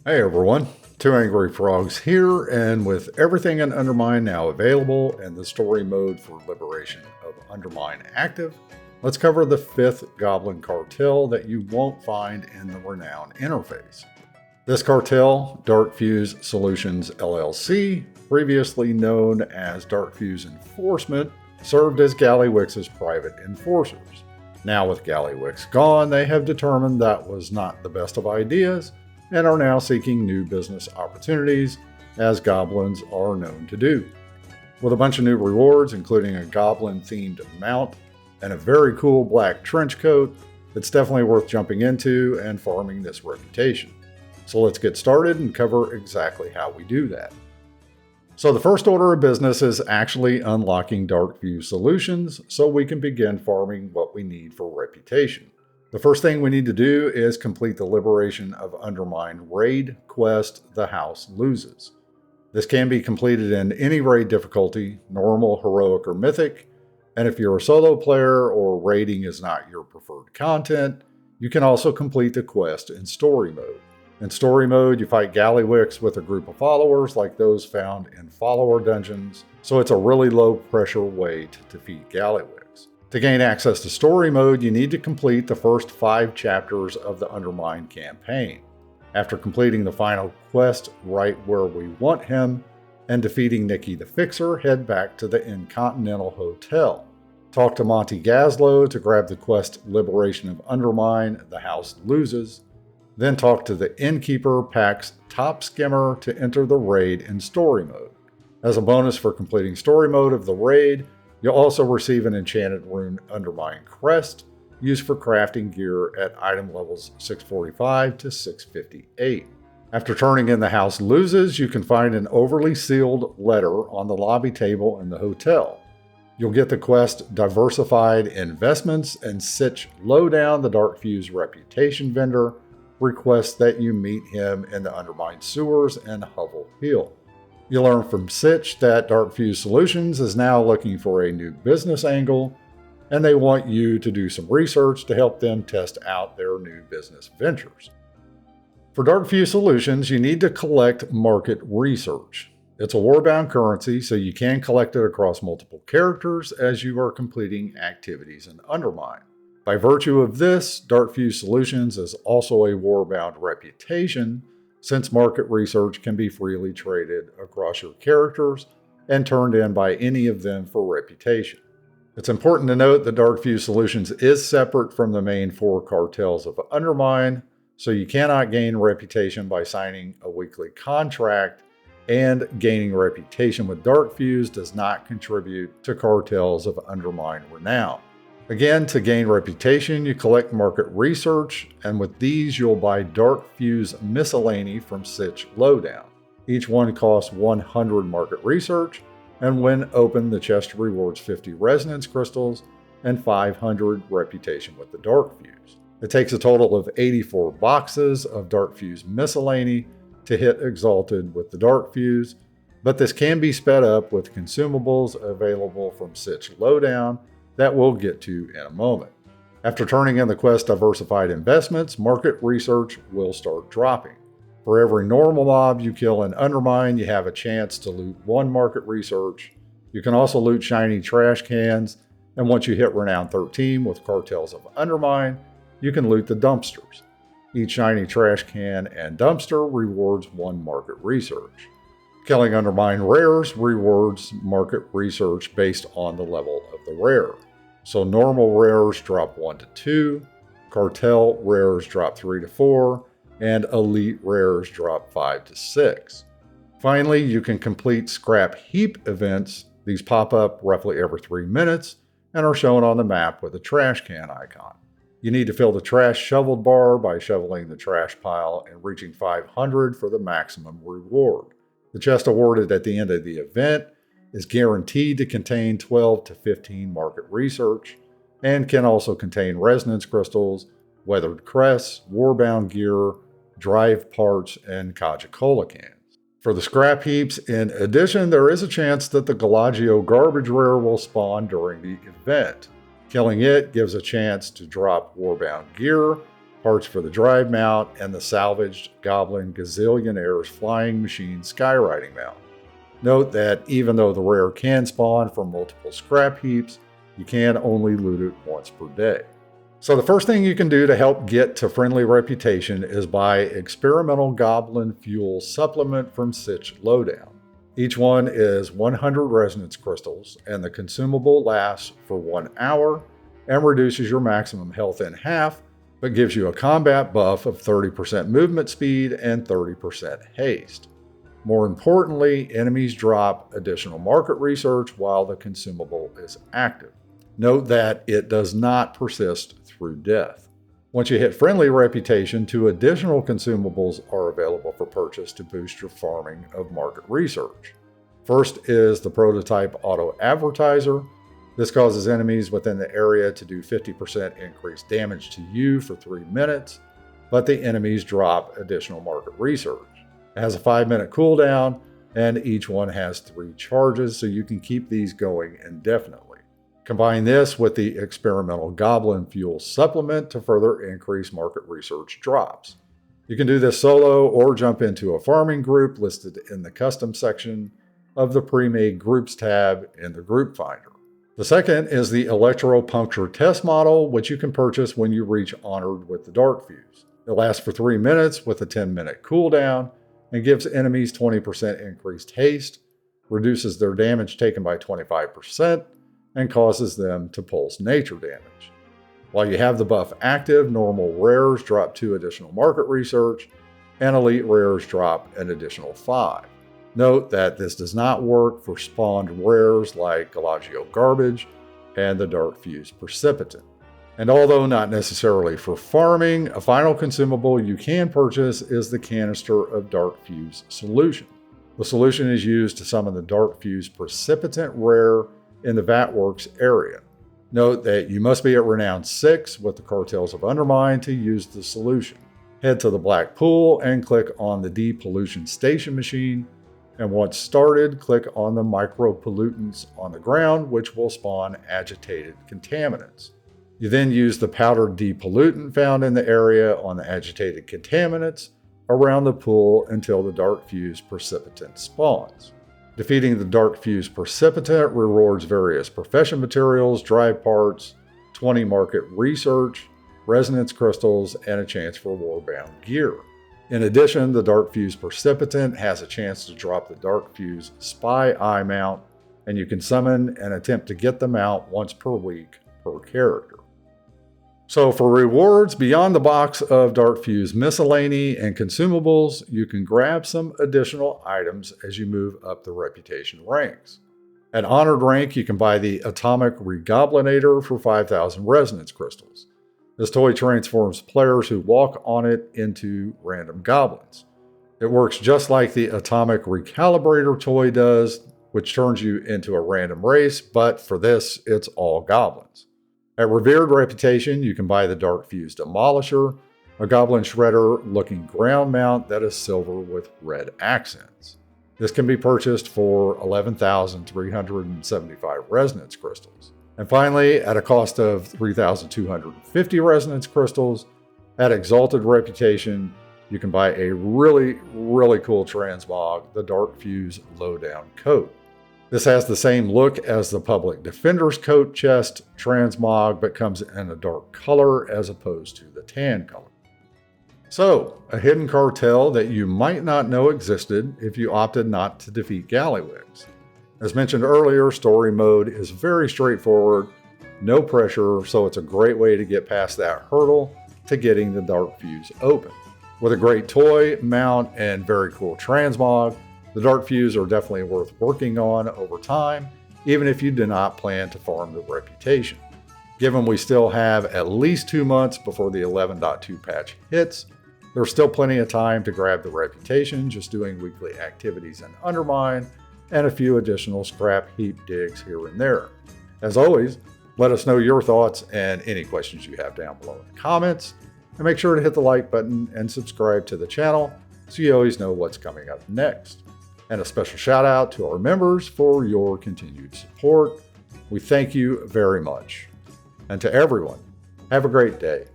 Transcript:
Hey everyone, Two Angry Frogs here, and with everything in Undermine now available and the story mode for Liberation of Undermine active, let's cover the 5th Goblin Cartel that you won't find in the Renown interface. This cartel, Darkfuse Solutions LLC, previously known as Darkfuse Enforcement, served as Gallywix's private enforcers. Now with Gallywix gone, they have determined that was not the best of ideas, and are now seeking new business opportunities, as goblins are known to do. With a bunch of new rewards, including a goblin-themed mount and a very cool black trench coat, it's definitely worth jumping into and farming this reputation. So let's get started and cover exactly how we do that. So the first order of business is actually unlocking Darkfuse Solutions so we can begin farming what we need for reputation. The first thing we need to do is complete the Liberation of Undermine raid quest, The House Loses. This can be completed in any raid difficulty, normal, heroic, or mythic, and if you're a solo player or raiding is not your preferred content, you can also complete the quest in story mode. In story mode, you fight Gallywix with a group of followers like those found in follower dungeons, so it's a really low pressure way to defeat Gallywix. To gain access to story mode, you need to complete the first 5 chapters of the Undermine campaign. After completing the final quest right where we want him and defeating Nikki the Fixer, head back to the Intercontinental Hotel. Talk to Monty Gaslow to grab the quest Liberation of Undermine, The House Loses. Then talk to the Innkeeper, Pack's Top Skimmer, to enter the raid in story mode. As a bonus for completing story mode of the raid, you'll also receive an enchanted rune Undermine Crest, used for crafting gear at item levels 645 to 658. After turning in The House Loses, you can find an overly sealed letter on the lobby table in the hotel. You'll get the quest Diversified Investments, and Sitch Lowdown, the Darkfuse reputation vendor, requests that you meet him in the Undermine sewers in Hovel Hill. You learn from Sitch that Darkfuse Solutions is now looking for a new business angle, and they want you to do some research to help them test out their new business ventures. For Darkfuse Solutions, you need to collect market research. It's a warbound currency, so you can collect it across multiple characters as you are completing activities in Undermine. By virtue of this, Darkfuse Solutions is also a warbound reputation, since market research can be freely traded across your characters and turned in by any of them for reputation. It's important to note that Darkfuse Solutions is separate from the main 4 cartels of Undermine, so you cannot gain reputation by signing a weekly contract, and gaining reputation with Darkfuse does not contribute to cartels of Undermine Renown. Again, to gain reputation, you collect market research, and with these you'll buy Darkfuse Miscellany from Sitch Lowdown. Each one costs 100 market research, and when opened, the chest rewards 50 resonance crystals and 500 reputation with the Darkfuse. It takes a total of 84 boxes of Darkfuse Miscellany to hit Exalted with the Darkfuse, but this can be sped up with consumables available from Sitch Lowdown that we'll get to in a moment. After turning in the quest Diversified Investments, market research will start dropping. For every normal mob you kill in Undermine, you have a chance to loot 1 market research. You can also loot shiny trash cans, and once you hit Renown 13 with Cartels of Undermine, you can loot the dumpsters. Each shiny trash can and dumpster rewards 1 market research. Killing Undermine rares rewards market research based on the level of the rare. So normal rares drop 1 to 2, cartel rares drop 3 to 4, and elite rares drop 5 to 6. Finally, you can complete scrap heap events. These pop up roughly every 3 minutes and are shown on the map with a trash can icon. You need to fill the trash shoveled bar by shoveling the trash pile and reaching 500 for the maximum reward. The chest awarded at the end of the event is guaranteed to contain 12 to 15 market research and can also contain resonance crystals, weathered crests, warbound gear, drive parts, and Coca-Cola cans. For the scrap heaps, in addition, there is a chance that the Galagio garbage rare will spawn during the event. Killing it gives a chance to drop warbound gear, parts for the drive mount, and the salvaged Goblin Gazillionaire's flying machine skywriting mount. Note that even though the rare can spawn from multiple scrap heaps, you can only loot it once per day. So the first thing you can do to help get to friendly reputation is buy Experimental Goblin Fuel Supplement from Sitch Lowdown. Each one is 100 resonance crystals, and the consumable lasts for 1 hour and reduces your maximum health in half, but gives you a combat buff of 30% movement speed and 30% haste. More importantly, enemies drop additional market research while the consumable is active. Note that it does not persist through death. Once you hit friendly reputation, 2 additional consumables are available for purchase to boost your farming of market research. First is the Prototype Auto Advertiser. This causes enemies within the area to do 50% increased damage to you for 3 minutes, but the enemies drop additional market research. It has a 5-minute cooldown, and each one has 3 charges, so you can keep these going indefinitely. Combine this with the Experimental Goblin Fuel Supplement to further increase market research drops. You can do this solo or jump into a farming group listed in the custom section of the pre-made groups tab in the group finder. The second is the Electro-Puncture Test Model, which you can purchase when you reach Honored with the Darkfuse. It lasts for 3 minutes with a 10-minute cooldown and gives enemies 20% increased haste, reduces their damage taken by 25%, and causes them to pulse nature damage. While you have the buff active, normal rares drop 2 additional market research, and elite rares drop an additional 5. Note that this does not work for spawned rares like Galagio Garbage and the Darkfuse Precipitant. And although not necessarily for farming, a final consumable you can purchase is the canister of Darkfuse Solution. The solution is used to summon the Darkfuse Precipitant rare in the Vatworks area. Note that you must be at Renown 6 with the Cartels of Undermine to use the solution. Head to the Black Pool and click on the Depollution Station machine, and once started, click on the micropollutants on the ground, which will spawn agitated contaminants. You then use the powdered depollutant found in the area on the agitated contaminants around the pool until the Darkfuse Precipitant spawns. Defeating the Darkfuse Precipitant rewards various profession materials, drive parts, 20 market research, resonance crystals, and a chance for warbound gear. In addition, the Darkfuse Precipitant has a chance to drop the Darkfuse Spy Eye mount, and you can summon and attempt to get the mount once per week per character. So for rewards beyond the box of Darkfuse miscellany and consumables, you can grab some additional items as you move up the reputation ranks. At Honored rank, you can buy the Atomic Regoblinator for 5,000 resonance crystals. This toy transforms players who walk on it into random goblins. It works just like the Atomic Recalibrator toy does, which turns you into a random race, but for this, it's all goblins. At Revered Reputation, you can buy the Darkfuse Demolisher, a Goblin Shredder-looking ground mount that is silver with red accents. This can be purchased for 11,375 resonance crystals. And finally, at a cost of 3,250 resonance crystals, at Exalted Reputation, you can buy a really cool transmog, the Darkfuse Lowdown Coat. This has the same look as the Public Defender's Coat chest transmog, but comes in a dark color as opposed to the tan color. So, a hidden cartel that you might not know existed if you opted not to defeat Gallywix. As mentioned earlier, story mode is very straightforward, no pressure, so it's a great way to get past that hurdle to getting the Darkfuse open. With a great toy, mount, and very cool transmog, the Darkfuse are definitely worth working on over time, even if you do not plan to farm the reputation. Given we still have at least 2 months before the 11.2 patch hits, there's still plenty of time to grab the reputation, just doing weekly activities in Undermine, and a few additional scrap heap digs here and there. As always, let us know your thoughts and any questions you have down below in the comments, and make sure to hit the like button and subscribe to the channel so you always know what's coming up next. And a special shout out to our members for your continued support. We thank you very much. And to everyone, have a great day.